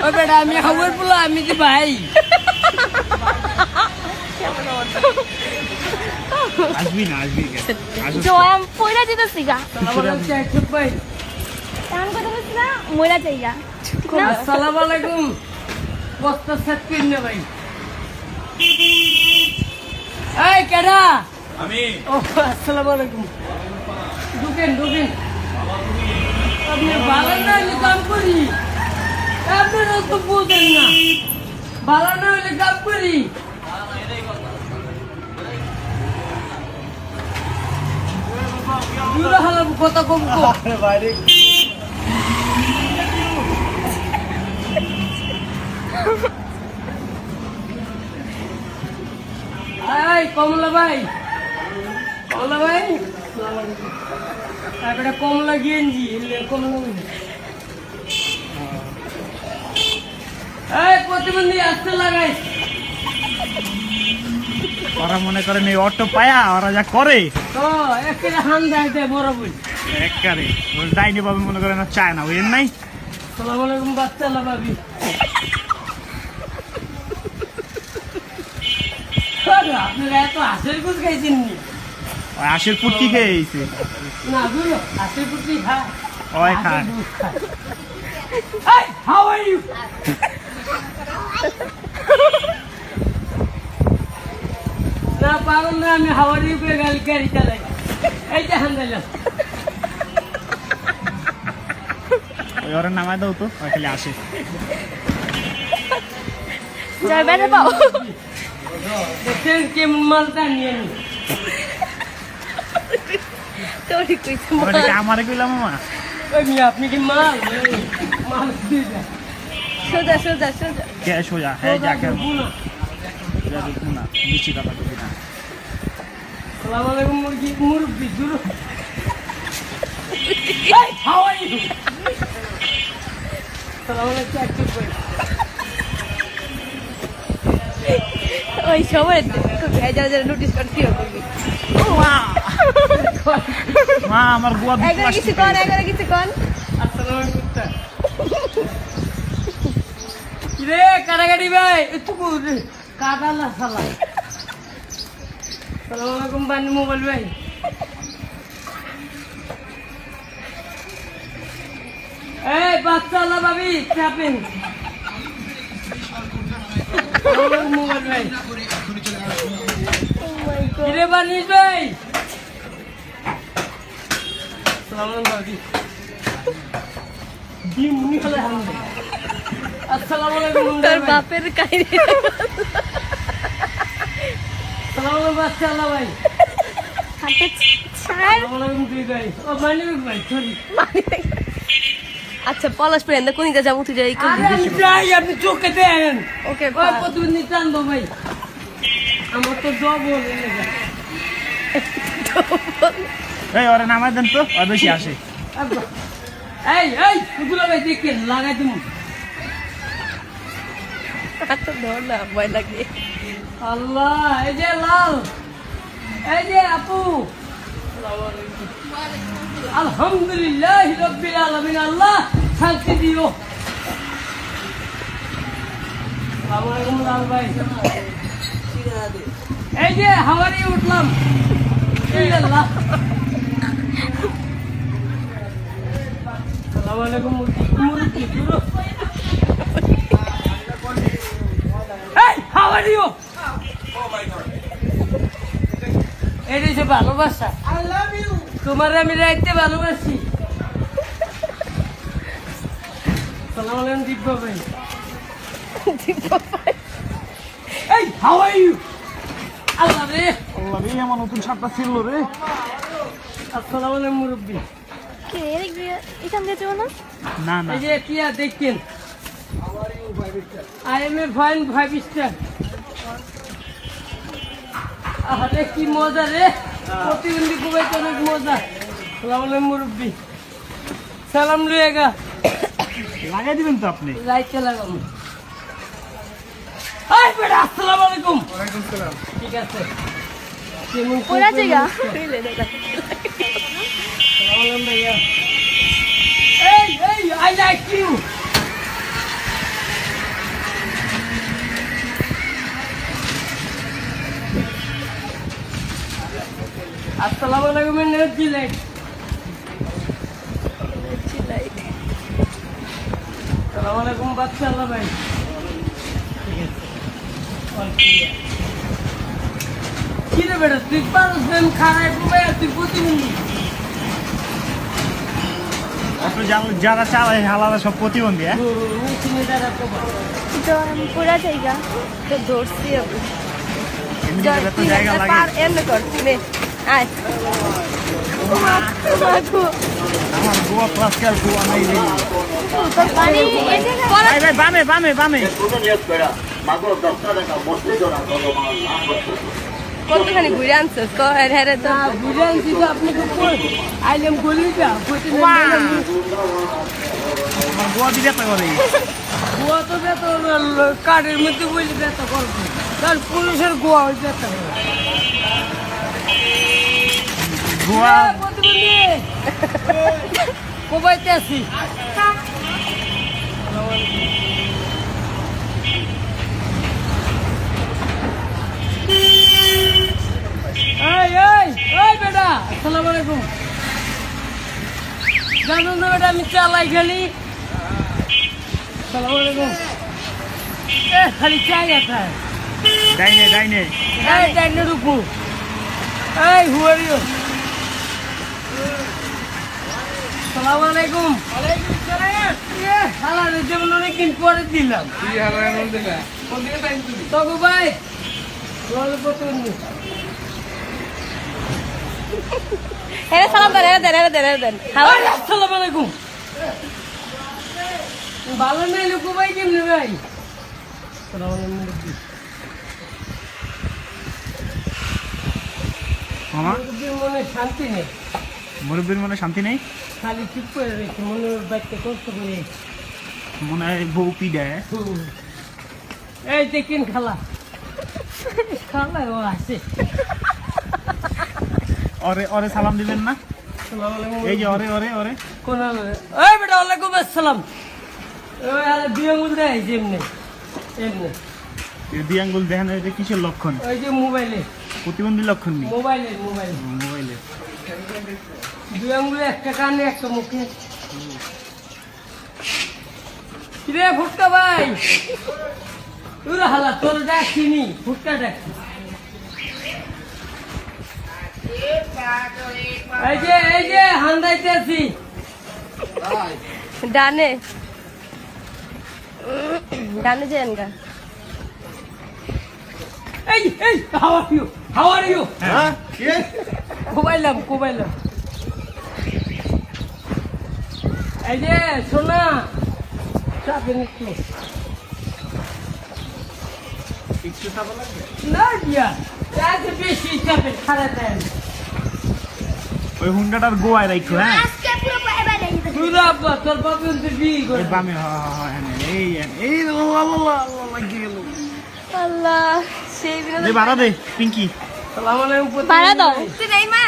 ও বেটা আমি খবর বলো আমি কি ভাই আসবি না আসবি জয়াম পয়লা যেতেছি গা ভাই তেমন কথা বলছি না ময়লা চাইগা আসসালামু আলাইকুম বস্তা সেট কিনে ভাই এই কেডা আমি ও আসসালামু আলাইকুম ঢুকেন আপনি ভালো না হলে কাম করি আপনারা তো বুঝেন না ভালো না হলে কাম করি দুরা হালাম কথা কম বাইরে এই কমলা ভাই তারপরে কমলা গেঞ্জি কমলা এই প্রতিবন্ধী আসতে লাগাই ওরা মনে করেন এই অটো পায়া ওরা যা করে তো একটা হান দেয় বড় বই একবারে ডাইনি বাবু মনে করেন আর চায় না ওই নাই সালাম আলাইকুম বাচ্চা লাগাবি আপনারা এত হাসের কুচ খাইছেন নি ওই আশের পুটকি খেয়ে গেছে না বুঝলো হাসের কুচি খা ওই খায় Hey, how are you? না পাগল না আমি হাওয়ার উপরে গাড়ি চালাই এই যে হান্দাইলাম ওই ওরা নামায় দাও তো ওই খালি আসে যাই বেড়ে পাও দেখছেন কেমন মালটা নিয়ে নি তোরই কইছে ওটা কি আমারে কইলাম মামা ওই মিয়া আপনি কি মাল দিয়ে দেন সোজা কে সোজা হ্যাঁ যাকে বুনা দেখুন না নিচি কথা কবি না সালাম আলাইকুম মুরব্বি দূর Hey, how are you? সালাম আলাইকুম একটু কই ওই সময় যারা নোটিস করতে হবে মা আমার গোয়া একবার কিছু কন আসসালামু আলাইকুম কিরে কাটাকাটি ভাই একটু কাটালা সালা সালাম আলাইকুম বানি মোবাইল ভাই এই বাচ্চা আল্লাহ ভাবি চাপেন মোবাইল ভাই কিরে বানিস ভাই সালাম আলাইকুম ভাবি ডিমনি খেলে হামদে আসসালামু আলাইকুম তোর বাপের কাহিনী সালাম আলাইকুম বাচ্চা আল্লাহ ভাই হাতে ছাড় সালাম আলাইকুম তুই ভাই ও মানিক ভাই সরি আচ্ছা পলাশ পেন কোন দিকে যাবো তুই যাই আরে আমি যাই আপনি চোখে দেন ওকে ওই প্রতিদিন টানবো ভাই আমার তো জব হলে এই ওরা নামায় দেন তো ওই বেশি আসে এই এগুলো ভাই দেখেন লাগাই দিন তো ধর না ভয় লাগে আল্লাহ এই যে লাল এই যে আপু আলহামদুলিল্লাহ রাব্বিল আলামিন আল্লাহ শান্তি দিও আসসালামু আলাইকুম লাল ভাই এই যে হাওয়ারি উঠলাম আল্লাহ আসসালামু আলাইকুম মুরগি দূর এই হাওয়ারি ও এই যে ভালোবাসা আই লাভ ইউ তোমার আমি রাইতে ভালোবাসি আসসালামু আলাইকুম দিব্য ভাই এই হাউ আর ইউ আল্লাহ রে আমার নতুন শার্টটা ছিল রে আসসালামু আলাইকুম মুরব্বি কে এখান দিয়ে যাবো না না না এই যে কিয়া দেখেন I M A fine 5 star আরে কি মজা রে প্রতিবন্ধী খুবই অনেক মজা আসসালামু আলাইকুম মুরব্বি সালাম লুয়েগা লাগাই দিবেন তো আপনি লাইটটা লাগাবো এই বেটা আসসালামু আলাইকুম ওয়ালাইকুম সালাম ঠিক আছে কেমন ওরা জায়গা আসসালামু আলাইকুম ভাইয়া এই I like you light light আসসালামু আলাইকুম বাচ্চা আল্লাহ ভাই ঠিক আছে কি রে বেটা তুই পারস না খারাপ ভাই তুই প্রতিবন্ধী আপনি যারা চালায় হালারা সব প্রতিবন্ধী, হ্যাঁ? মেশিনে দ্বারা কবা তো আমি পুরা জায়গা তো ধরছি আমি এমনি করে তো জায়গা লাগে। এমনি কর নে আয় আমার গোয়া প্লাস্কার গোয়া নাই রে। পানি ভাই ভাই বামে বামে বামে। কতখানি ঘুরে আনছিস তো হ্যাঁ তো বুঝান দিদি আপনাকে আইলাম গলিটা আমার গোয়া দিতে তো করে। গোয়া তো বেতা কাঠের মধ্যে বলি বেতা করবো কারণ পুলিশের গোয়া ওই বেতা গোয়া কোবাইতে আছি এই এই এই বেটা আসসালামু আলাইকুম জানো না বেটা আমি চালাই খালি আসসালামু আলাইকুম খালি চাই আছে ডাইনে ডাইনে। এই ডাইনে রুকু এই হু আর ইউ আসসালামু আলাইকুম ওয়ালাইকুম আসসালাম হালা রে যেমন অনেকদিন পরে দিলাম কি হালা এমন দিলা কোন দিকে টাইম তুমি তগো ভাই রোল পতন হ্যাঁ সালাম দেন আসসালামু আলাইকুম ভালো নাই লুকু ভাই কেমনে ভাই আসসালামু আলাইকুম মামা মুরব্বির মনে শান্তি নেই মুরব্বীর মনে শান্তি নেই, খালি চুপ করে রেখে মনে বাচ্চা কষ্ট করে মনে হয় বউ পিডায়। এই দেখেন খালা খালা ও আসে ওরে ওরে সালাম দিবেন না? আসসালামু আলাইকুম এই যে ওরে ওরে ওরে কোন এই বেটা ওয়ালাইকুম আসসালাম ওই আর দুই আঙুল দেয় যেমনি এমনি দুই আঙ্গুল দেখেন, এটা কিসের লক্ষণ? ওই যে মোবাইলে প্রতিবন্ধী লক্ষণ নেই মোবাইলে মোবাইলে। দুই আঙুলে একটা কানে একটা মুখে কিরে ফুটকা ভাই তুই হালা তোর ডাকিনি ফুটকা ডাকি এই যে হান্দাইতে আছি ডানে ডানে যান গা এই হাউ আর ইউ হ্যাঁ কোবাইলাম এই যে সোনা চাপেন একটু একটু খাবার লাগবে। না দিয়া চাপে বেশি চাপে খারাপ দেন ওই হুন্ডাটার গোয়ায় রাখো, হ্যাঁ? তুই আব্বা তোর বাবা কিন্তু বিয়ে করে এই বামে এই এই আল্লাহ লাগিয়ে গেল। আল্লাহ সেই দে বাড়া দে পিঙ্কি। সালাম আলাইকুম ভাড়া দাও তুই নাই মা